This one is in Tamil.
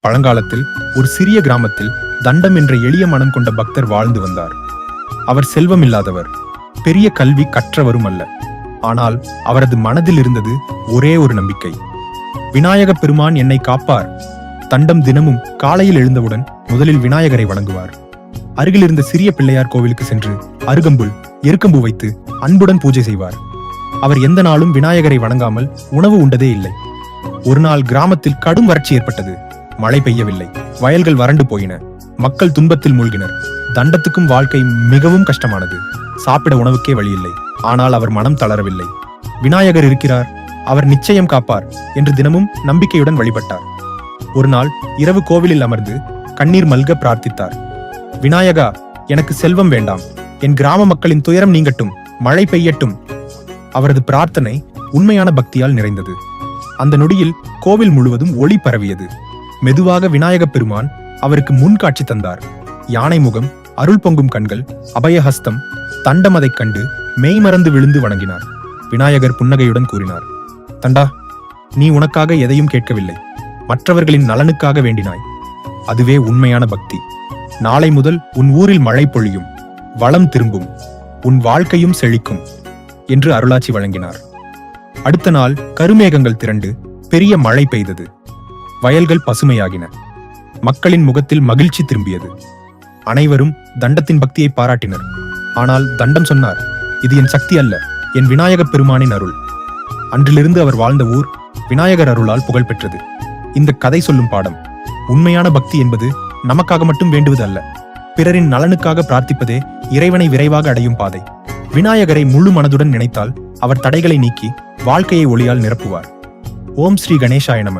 பழங்காலத்தில் ஒரு சிறிய கிராமத்தில் தண்டம் என்ற எளிய மனம் கொண்ட பக்தர் வாழ்ந்து வந்தார். அவர் செல்வம் இல்லாதவர், பெரிய கல்வி கற்றவரும் அல்ல. ஆனால் அவரது மனதில் இருந்தது ஒரே ஒரு நம்பிக்கை. விநாயக பெருமான் என்னை காப்பார். தண்டம் தினமும் காலையில் எழுந்தவுடன் முதலில் விநாயகரை வணங்குவார். அருகில் இருந்த சிறிய பிள்ளையார் கோவிலுக்கு சென்று அருகம்புல், எருக்கம்பு வைத்து அன்புடன் பூஜை செய்வார். அவர் எந்த நாளும் விநாயகரை வணங்காமல் உணவு உண்டதே இல்லை. ஒரு நாள் கிராமத்தில் கடும் வறட்சி ஏற்பட்டது. மழை பெய்யவில்லை. வயல்கள் வறண்டு போயின. மக்கள் துன்பத்தில் மூழ்கினர். தண்டத்துக்கும் வாழ்க்கை மிகவும் கஷ்டமானது. சாப்பிட உணவுக்கே வழியில்லை. ஆனால் அவர் மனம் தளரவில்லை. விநாயகர் இருக்கிறார், அவர் நிச்சயம் காப்பார் என்று தினமும் நம்பிக்கையுடன் வழிபட்டார். ஒரு நாள் இரவு கோவிலில் அமர்ந்து கண்ணீர் மல்க பிரார்த்தித்தார். விநாயகா, எனக்கு செல்வம் வேண்டாம். என் கிராம மக்களின் துயரம் நீங்கட்டும். மழை பெய்யட்டும். அவரது பிரார்த்தனை உண்மையான பக்தியால் நிறைந்தது. அந்த நொடியில் கோவில் முழுவதும் ஒளி பரவியது. மெதுவாக விநாயக பெருமான் அவருக்கு முன் காட்சி தந்தார். யானை முகம், அருள் பொங்கும் கண்கள், அபயஹஸ்தம். தண்டம் அதைக் கண்டு மெய்மறந்து விழுந்து வணங்கினார். விநாயகர் புன்னகையுடன் கூறினார், தண்டா, நீ உனக்காக எதையும் கேட்கவில்லை. மற்றவர்களின் நலனுக்காக வேண்டினாய். அதுவே உண்மையான பக்தி. நாளை முதல் உன் ஊரில் மழை பொழியும், வளம் திரும்பும், உன் வாழ்க்கையும் செழிக்கும் என்று அருளாட்சி வழங்கினார். அடுத்த நாள் கருமேகங்கள் திரண்டு பெரிய மழை பெய்தது. வயல்கள் பசுமையாகின. மக்களின் முகத்தில் மகிழ்ச்சி திரும்பியது. அனைவரும் தண்டத்தின் பக்தியை பாராட்டினர். ஆனால் தண்டம் சொன்னார், இது என் சக்தி அல்ல, என் விநாயக பெருமானின் அருள். அன்றிலிருந்து அவர் வாழ்ந்த ஊர் விநாயகர் அருளால் புகழ் பெற்றது. இந்த கதை சொல்லும் பாடம், உண்மையான பக்தி என்பது நமக்காக மட்டும் வேண்டுவது அல்ல, பிறரின் நலனுக்காக பிரார்த்திப்பதே இறைவனை விரைவாக அடையும் பாதை. விநாயகரை முழு மனதுடன் நினைத்தால் அவர் தடைகளை நீக்கி வாழ்க்கையை ஒளியால் நிரப்புவார். ஓம் ஸ்ரீ கணேசாய நம.